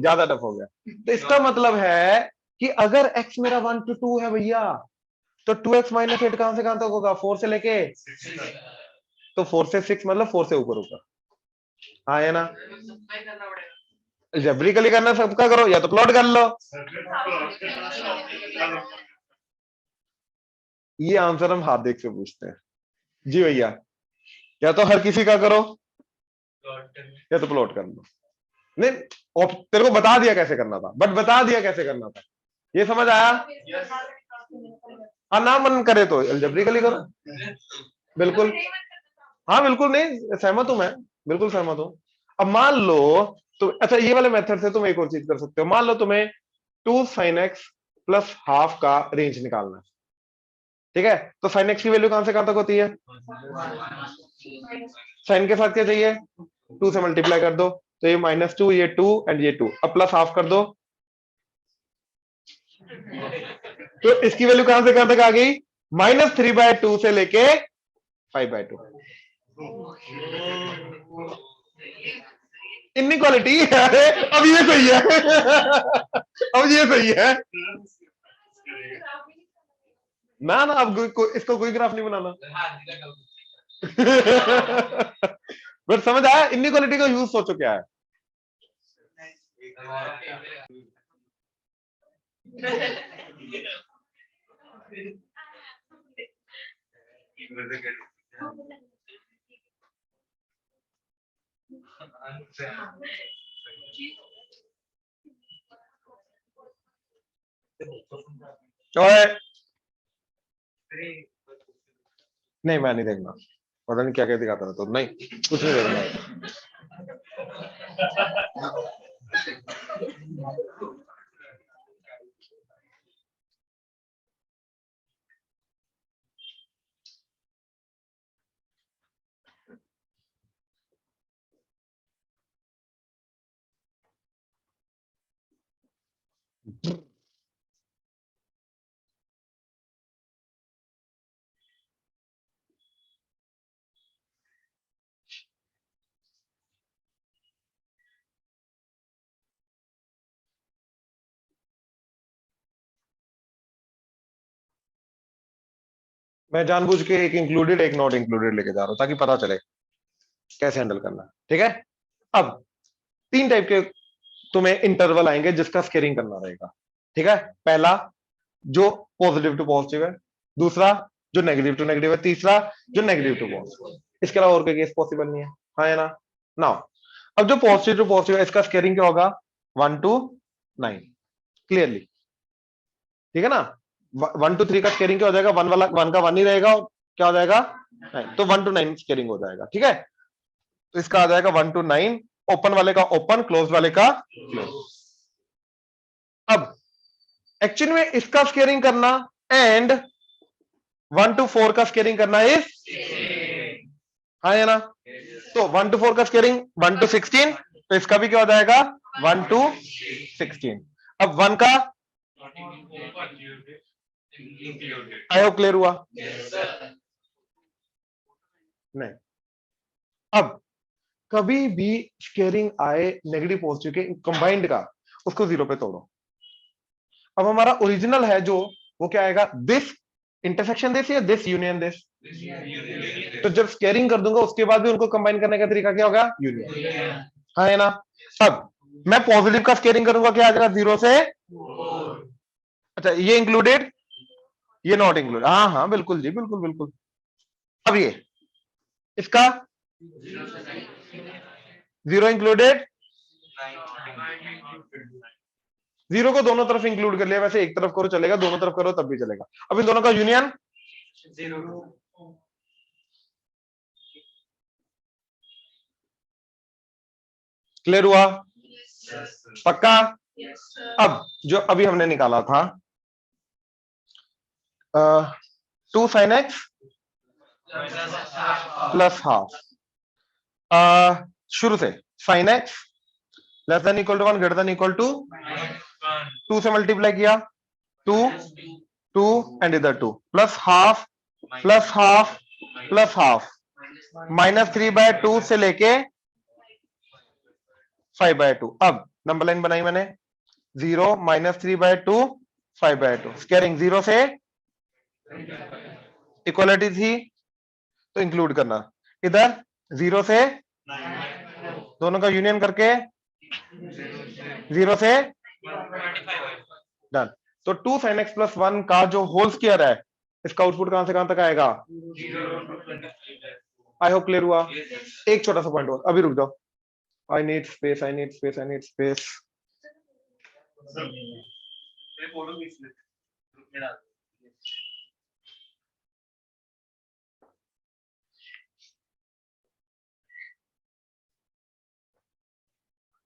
ज्यादा टफ हो गया। तो इसका मतलब है कि अगर x मेरा 1 to 2 है भैया, तो 2x - 8 कहां से कहां तक होगा, 4 से लेके, तो 4 से 6 मतलब 4 से ऊपर ऊपर, हाँ है ना। जबरीकली करना सबका करो, या तो प्लॉट कर लो। ये आंसर हम हाथ देख के पूछते हैं जी भैया, या तो हर किसी का करो या तो प्लॉट कर लो। नहीं, और तेरे को बता दिया कैसे करना था, बट बता दिया कैसे करना था, ये समझ आया। हाँ, ना मन करे तो अलजेब्रिकली करो, बिल्कुल, हाँ बिल्कुल, नहीं सहमत हूं मैं, बिल्कुल सहमत हूं। अब मान लो, तो अच्छा ये वाले मेथड से तुम एक और चीज कर सकते हो, मान लो तुम्हें 2 sin x प्लस हाफ का रेंज निकालना है, ठीक है, तो sin x की वैल्यू कहां से कहां तक होती है, साइन के साथ क्या चाहिए, 2 से मल्टीप्लाई कर दो, तो ये -2, ये 2 एंड ये 2, अब प्लस हाफ कर दो, तो इसकी वैल्यू कहां से कहां तक आ गई, -3/2 से लेके 5/2, इनइक्वालिटी। अरे अब ये सही है, अब ये सही है ना, ना अब इसको कोई ग्राफ नहीं बनाना। बट समझ आया, इनइक्वालिटी का यूज सोचो क्या है। ओए नहीं, मैं नहीं देखना, पता नहीं क्या क्या दिखाता था, तो नहीं, कुछ नहीं देखना। मैं जानबूझ के एक इंक्लूडेड एक नॉट इंक्लूडेड लेके जा रहा हूं, ताकि पता चले कैसे हैंडल करना है, ठीक है। अब 3 टाइप के तुम्हें इंटरवल आएंगे जिसका स्केयरिंग करना रहेगा, ठीक है। पहला जो पॉजिटिव टू पॉजिटिव है, दूसरा जो नेगेटिव टू नेगेटिव है, तीसरा जो नेगेटिव टू पॉजिटिव, इसके अलावा और कोई केस पॉसिबल नहीं है, हाँ है ना। नाउ अब जो पॉजिटिव टू पॉजिटिव है, इसका स्केयरिंग क्या होगा, 1 to 9, क्लियरली, ठीक है ना। 1 to 3 का स्केयरिंग क्या हो जाएगा, 1 वाला 1 का 1 ही रहेगा, क्या हो जाएगा 9, तो 1 to 9 स्केयरिंग हो जाएगा, ठीक है। तो इसका आ जाएगा 1 to 9, ओपन वाले का ओपन, क्लोज वाले का क्लोज। अब एक्चुअली में इसका स्केयरिंग करना एंड 1 to 4 का स्केयरिंग करना इज, हाँ है ना। तो 1 to 4 का स्केयरिंग 1 to 16, तो इसका भी क्या हो जाएगा 1 to 16। अब 1 का, आई होप क्लियर हुआ, नहीं। अब कभी भी स्केयरिंग आए नेगेटिव पॉजिटिव के कंबाइंड का, उसको 0 पे तोड़ो। अब हमारा ओरिजिनल है जो, वो क्या आएगा, दिस इंटरसेक्शन दिस या दिस यूनियन दिस, तो जब स्केयरिंग कर दूंगा उसके बाद भी उनको कंबाइन करने का तरीका क्या होगा, यूनियन, हाँ है ना। अब मैं पॉजिटिव का स्केयरिंग करूंगा, क्या आ जाएगा 0 से, अच्छा ये इंक्लूडेड, ये नॉट इंक्लूडेड, हाँ हाँ बिल्कुल जी, बिल्कुल बिल्कुल। अब ये इसका 0 इंक्लूडेड, 0 को दोनों तरफ इंक्लूड कर लिया, वैसे एक तरफ करो चलेगा, दोनों तरफ करो तब भी चलेगा। अब इन दोनों का यूनियन, क्लियर हुआ? Yes, sir. पक्का? Yes, sir. अब जो अभी हमने निकाला था 2 sin x प्लस हाफ, शुरू से sin x less than equal to 1 greater than equal to 2 से मल्टीप्लाई किया 2 2 एंड इधर 2 plus half plus half plus half -3/2 से लेके 5/2। अब नंबर लाइन बनाई मैंने 0 -3/2 5/2 स्क्वायरिंग 0 से इक्वलिटी थी तो इंक्लूड करना, इधर 0 से दोनों का यूनियन करके 0 से डन। तो 2 sin x प्लस 1 का जो होल स्क्वायर है इसका आउटपुट कहां से कहां तक आएगा? आई होप क्लियर हुआ? एक छोटा सा पॉइंट और, अभी रुक जाओ, I need space, I need space, I need space.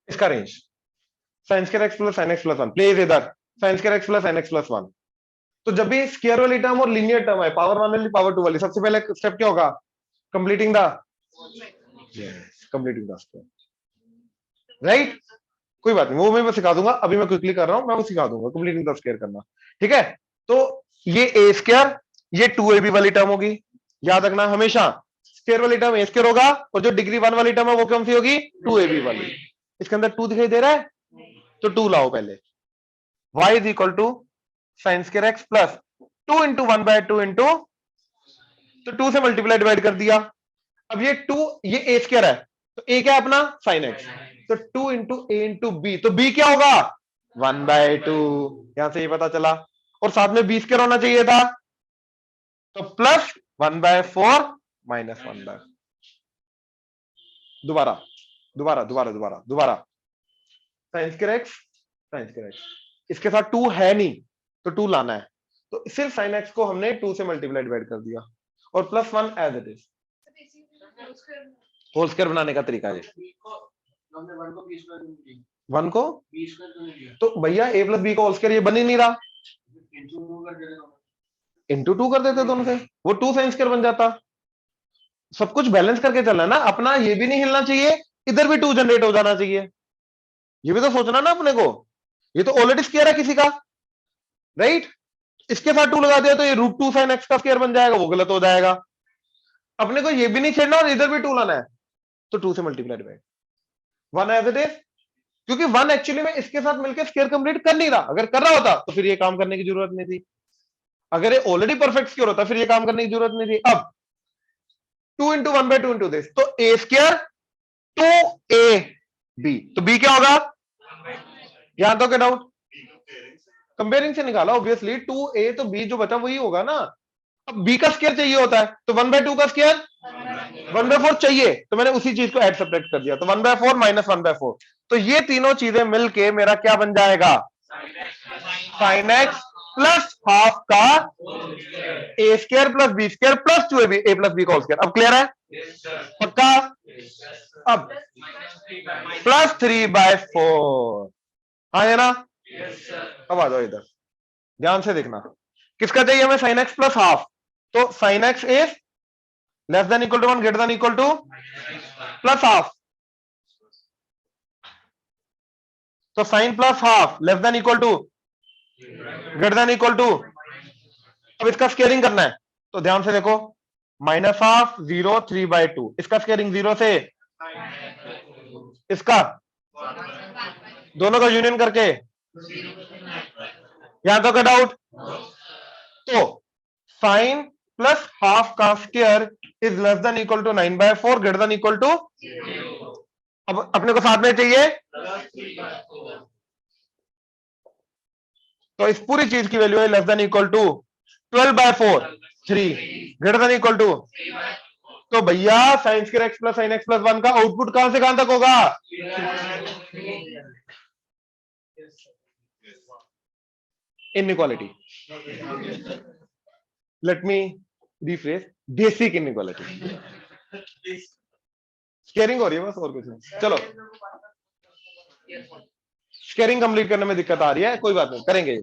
इसका range sin square x plus sin x plus 1, please इधर sin square x plus sin x plus 1। तो जब भी स्क्वायर वाली टर्म और लीनियर टर्म है, पावर 1 वाली पावर 2 वाली, सबसे पहले स्टेप क्या होगा? Completing the completing the square, right? कोई बात नहीं, वो मैं सिखा दूंगा, अभी मैं क्विकली कर रहा हूं, मैं वो सिखा दूंगा कंप्लीटिंग द स्क्वायर करना, ठीक है? तो ये ए स्क्वायर, ये 2ab वाली टर्म होगी, याद रखना हमेशा स्क्वायर वाली टर्म ए स्क्वायर होगा और जो डिग्री 1 वाली टर्म है वो कौन सी होगी? 2ab वाली। इसके अंदर 2 दिखाई दे रहा है तो 2 लाओ पहले, y is equal to sine square x plus 2 into 1/2 into, तो 2 से मल्टीप्लाई डिवाइड कर दिया। अब ये 2, ये a स्क्वायर है तो a क्या है अपना? साइन x, तो 2 इंटू a इंटू b, तो b क्या होगा? 1/2। यहां से ये पता चला, और साथ में b स्क्वायर होना चाहिए था तो प्लस 1/4 माइनस 1/4। दोबारा दोबारा दोबारा दोबारा दोबारा, sign square x, sign square x, इसके साथ 2 है नहीं तो 2 लाना है, तो सिर्फ साइन x को हमने 2 से मल्टीप्लाई डिवाइड कर दिया और plus 1 as it is. Whole square बनाने का तरीका है, 1 को तो भैया a प्लस बी का होल स्क्वायर ये बन ही नहीं रहा, इंटू 2 कर देते दोनों से, वो 2 साइन स्क्वायर बन जाता। सब कुछ बैलेंस करके चलना ना अपना, ये भी नहीं हिलना चाहिए, इधर भी 2 जनरेट हो जाना चाहिए, ये भी तो सोचना ना अपने को। ये तो ऑलरेडी स्क्वायर है किसी का, राइट? इसके साथ 2 लगा दिया तो ये √2 sin x का स्क्वायर बन जाएगा, वो गलत हो जाएगा। अपने को ये भी नहीं छेड़ना और इधर भी 2 लाना है, तो 2 से multiply divide 1 as it is, क्योंकि 1 एक्चुअली में इसके साथ मिलकर स्क्वायर कंप्लीट कर नहीं रहा, अगर कर रहा होता तो फिर ये काम करने की जरूरत नहीं थी, अगर ये ऑलरेडी परफेक्ट स्क्वायर होता फिर ये काम करने की जरूरत नहीं थी। अब 2 इंटू 1/2 इंटू दिस, तो a स्क्वायर 2ab, तो b क्या होगा? यहां तो क्या डाउट? कंपेयरिंग से निकाला ऑब्वियसली, 2a तो b जो बचा वही होगा ना। अब b का स्क्वायर चाहिए होता है तो 1/2 का स्क्वायर 1/4 चाहिए, तो मैंने उसी चीज को ऐड सब्ट्रैक्ट कर दिया, तो 1/4 माइनस 1/4, तो ये तीनों चीजें मिलके मेरा क्या बन जाएगा? साइन x प्लस हाफ का a square plus b square plus 2ab, a plus b का होल स्क्वायर। अब क्लियर है? पक्का? अब प्लस 3/4, हाँ है ना? अब आ जाओ इधर, ध्यान से देखना, किसका चाहिए हमें? साइन x प्लस हाफ, तो sign x is less than equal to 1 greater than equal to plus half, तो sign plus half less than equal to greater than equal to, अब इसका स्केयरिंग करना है तो ध्यान से देखो, माइनस हाफ 0 3/2, इसका स्केयरिंग 0 से इसका, दोनों का यूनियन करके, यहां तो क्या डाउट? तो साइन प्लस हाफ का square is less than equal to 9/4 greater than equal to, अब अपने को साथ में चाहिए, तो इस पूरी चीज की वैल्यू है less than equal to 12/4 3 greater than equal to, तो भैया sine square x plus sine x plus 1 का आउटपुट कहां से कहां तक होगा? Inequality, let me rephrase, basic inequality, squaring हो रही है बस, और कुछ नहीं। चलो स्केयरिंग कंप्लीट करने में दिक्कत आ रही है, कोई बात नहीं, करेंगे।